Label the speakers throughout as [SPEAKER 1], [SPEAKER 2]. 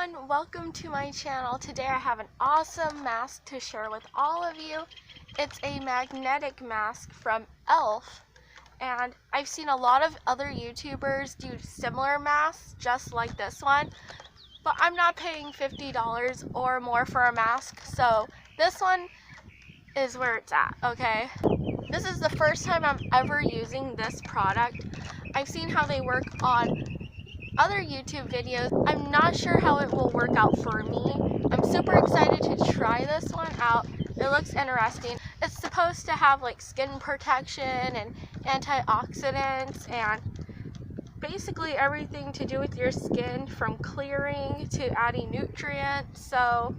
[SPEAKER 1] everyone, welcome to my channel. Today I have an awesome mask to share with all of you. It's a magnetic mask from E.L.F. and I've seen a lot of other YouTubers do similar masks just like this one, but I'm not paying $50 or more for a mask, so this one is where it's at, okay? This is the first time I'm ever using this product. I've seen how they work on other YouTube videos. I'm not sure how it will work out for me. I'm super excited to try this one out. It looks interesting. It's supposed to have like skin protection and antioxidants and basically everything to do with your skin, from clearing to adding nutrients. So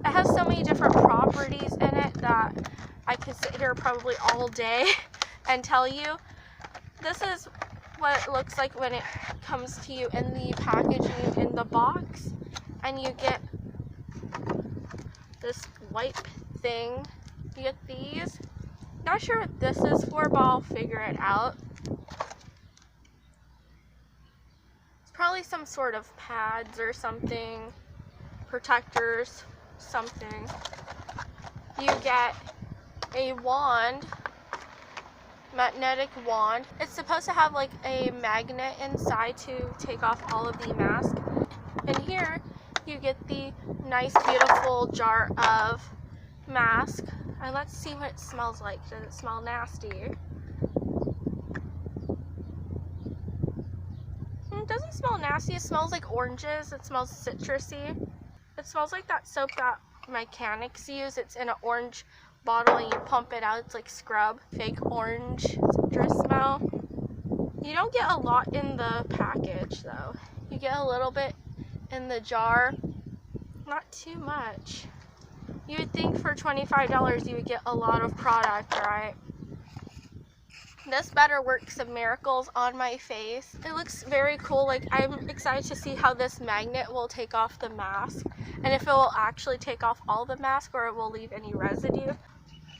[SPEAKER 1] it has so many different properties in it that I could sit here probably all day and tell you. This is what it looks like when it comes to you in the packaging in the box, and you get this white thing. You get these. Not sure what this is for, but I'll figure it out. It's probably some sort of pads or something, protectors, something. You get a wand, magnetic wand. It's supposed to have like a magnet inside to take off all of the mask. And here you get the nice beautiful jar of mask. And let's see what it smells like. Does it smell nasty? It doesn't smell nasty. It smells like oranges. It smells citrusy. It smells like that soap that mechanics use. It's in an orange bottle and you pump it out. It's like scrub, fake orange citrus smell. You don't get a lot in the package though. You get a little bit in the jar, not too much. You would think for $25 you would get a lot of product, right? This better work some miracles on my face. It looks very cool. Like, I'm excited to see how this magnet will take off the mask and if it will actually take off all the mask or it will leave any residue.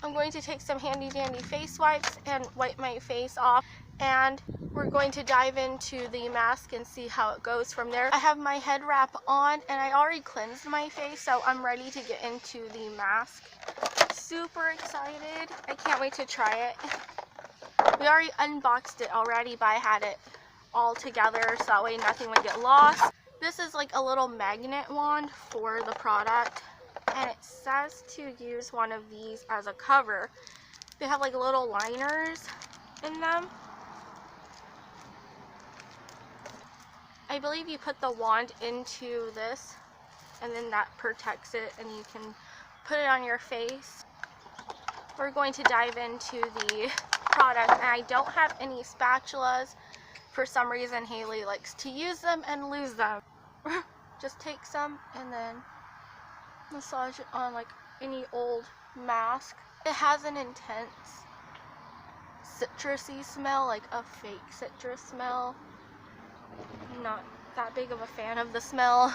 [SPEAKER 1] I'm going to take some handy dandy face wipes and wipe my face off, and we're going to dive into the mask and see how it goes from there. I have my head wrap on and I already cleansed my face, so I'm ready to get into the mask. Super excited. I can't wait to try it. We already unboxed it already, but I had it all together so that way nothing would get lost. This is like a little magnet wand for the product, and it says to use one of these as a cover. They have like little liners in them. I believe you put the wand into this and then that protects it and you can put it on your face. We're going to dive into the product, and I don't have any spatulas. For some reason Haley likes to use them and lose them. Just take some and then massage it on like any old mask. It has an intense citrusy smell, like a fake citrus smell. I'm not that big of a fan of the smell.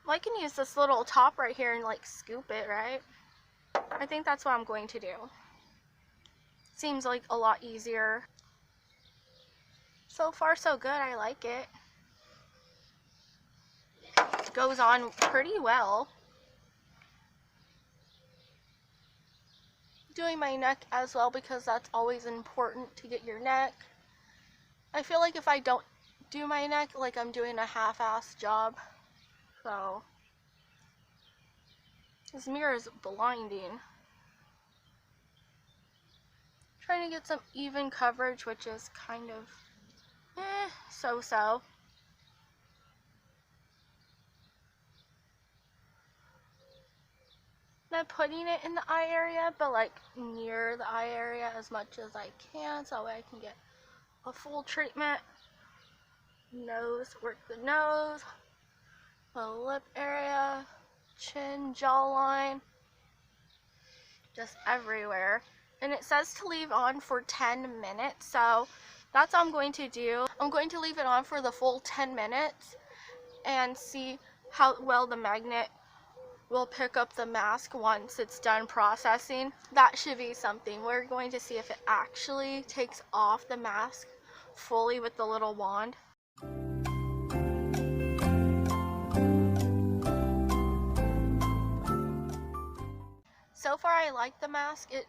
[SPEAKER 1] Well, I can use this little top right here and like scoop it, right? I think that's what I'm going to do. Seems like a lot easier. So far so good, I like it. Goes on pretty well. Doing my neck as well because that's always important to get your neck. I feel like if I don't do my neck, like I'm doing a half-assed job. So this mirror is blinding. Trying to get some even coverage, which is kind of so-so. Not putting it in the eye area, but like near the eye area as much as I can, so that way I can get a full treatment. Nose, work the nose, the lip area, chin, jawline, just everywhere. And it says to leave on for 10 minutes, so that's what I'm going to do. I'm going to leave it on for the full 10 minutes and see how well the magnet will pick up the mask once it's done processing. That should be something. We're going to see if it actually takes off the mask fully with the little wand. So far I like the mask. It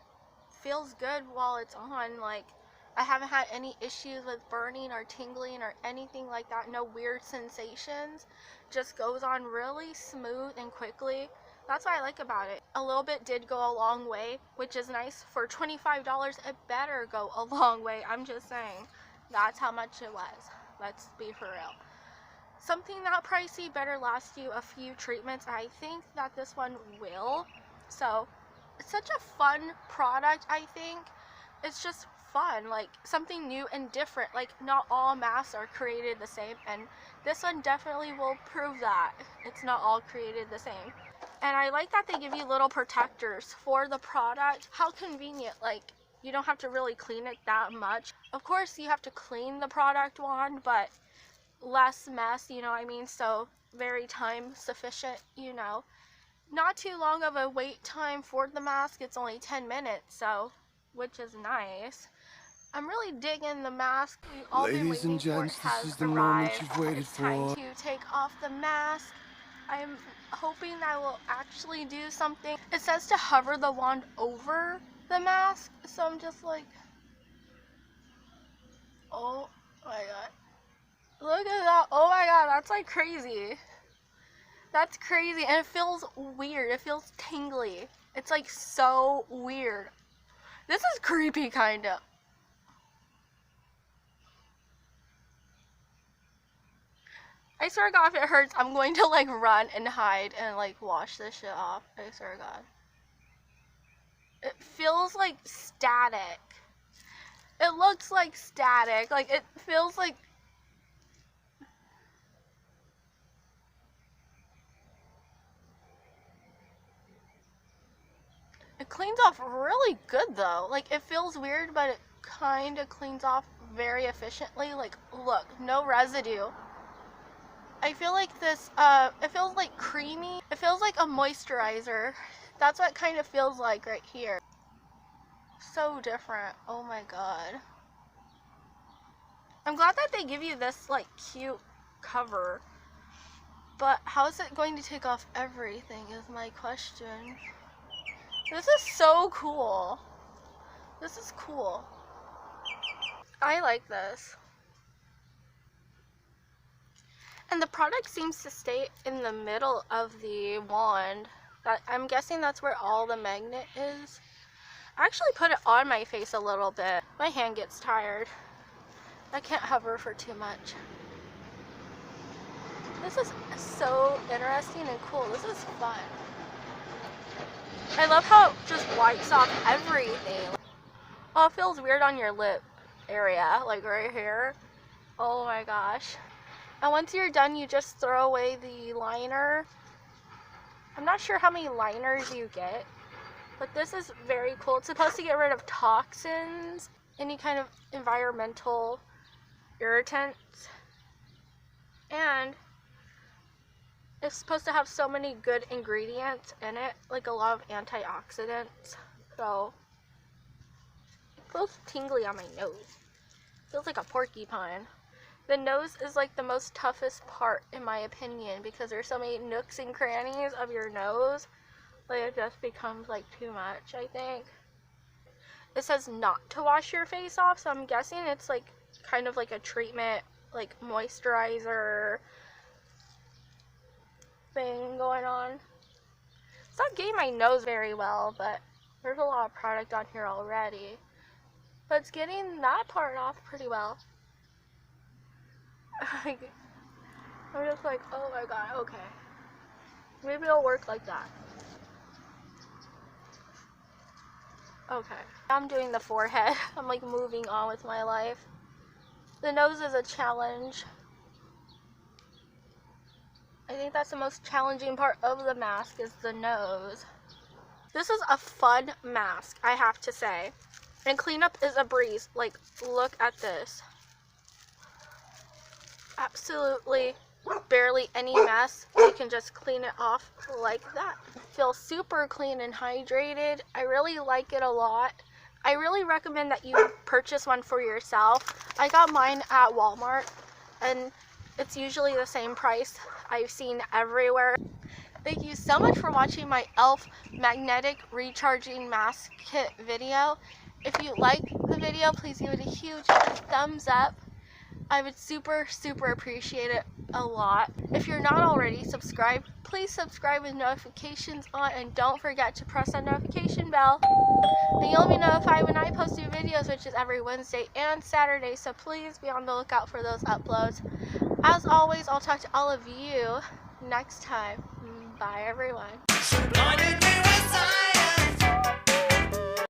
[SPEAKER 1] feels good while it's on. Like, I haven't had any issues with burning or tingling or anything like that. No weird sensations. Just goes on really smooth and quickly. That's what I like about it. A little bit did go a long way, which is nice. For $25, it better go a long way. I'm just saying. That's how much it was. Let's be for real. Something that pricey better last you a few treatments. I think that this one will. So, it's such a fun product, I think. It's just fun, like something new and different. Like, not all masks are created the same, and this one definitely will prove that it's not all created the same. And I like that they give you little protectors for the product. How convenient. Like, you don't have to really clean it that much. Of course, you have to clean the product wand, but less mess, you know what I mean? So, very time sufficient, you know. Not too long of a wait time for the mask. It's only 10 minutes, so, which is nice. I'm really digging the mask. All
[SPEAKER 2] Ladies and gents, this is the moment you've waited for.
[SPEAKER 1] It's time to take off the mask. I'm hoping that will actually do something. It says to hover the wand over the mask, so I'm just like, oh my god. Look at that. Oh my god, that's like crazy. That's crazy, and it feels weird. It feels tingly. It's like so weird. This is creepy, kinda. I swear to God, if it hurts, I'm going to like run and hide and like wash this shit off. I swear to God. It feels like static. It looks like static. Like, it feels like... It cleans off really good though. Like, it feels weird, but it kind of cleans off very efficiently. Like, look, no residue. I feel like this, it feels like creamy. It feels like a moisturizer. That's what it kind of feels like right here. So different. Oh my god. I'm glad that they give you this, like, cute cover. But how is it going to take off everything is my question. This is so cool. This is cool. I like this. And the product seems to stay in the middle of the wand. I'm guessing that's where all the magnet is. I actually put it on my face a little bit. My hand gets tired. I can't hover for too much. This is so interesting and cool. This is fun. I love how it just wipes off everything. Oh, it feels weird on your lip area, like right here. Oh my gosh. And once you're done, you just throw away the liner. I'm not sure how many liners you get, but this is very cool. It's supposed to get rid of toxins, any kind of environmental irritants, and it's supposed to have so many good ingredients in it, like a lot of antioxidants. So it feels tingly on my nose. It feels like a porcupine. The nose is like the most toughest part in my opinion, because there's so many nooks and crannies of your nose. Like, it just becomes like too much, I think. It says not to wash your face off, so I'm guessing it's like kind of like a treatment, like moisturizer thing going on. It's not getting my nose very well, but there's a lot of product on here already. But it's getting that part off pretty well. I'm just like, oh my god, okay. Maybe it'll work like that. Okay. I'm doing the forehead. I'm like moving on with my life. The nose is a challenge. I think that's the most challenging part of the mask is the nose. This is a fun mask, I have to say. And cleanup is a breeze. Like, look at this. Absolutely barely any mess. You can just clean it off like that. Feels super clean and hydrated. I really like it a lot. I really recommend that you purchase one for yourself. I got mine at Walmart, and it's usually the same price I've seen everywhere. Thank you so much for watching my E.L.F. magnetic recharging mask kit video. If you like the video, please give it a huge thumbs up. I would super appreciate it a lot. If you're not already subscribed, please subscribe with notifications on, and don't forget to press that notification bell. And you'll be notified when I post new videos, which is every Wednesday and Saturday, so please be on the lookout for those uploads. As always, I'll talk to all of you next time. Bye, everyone.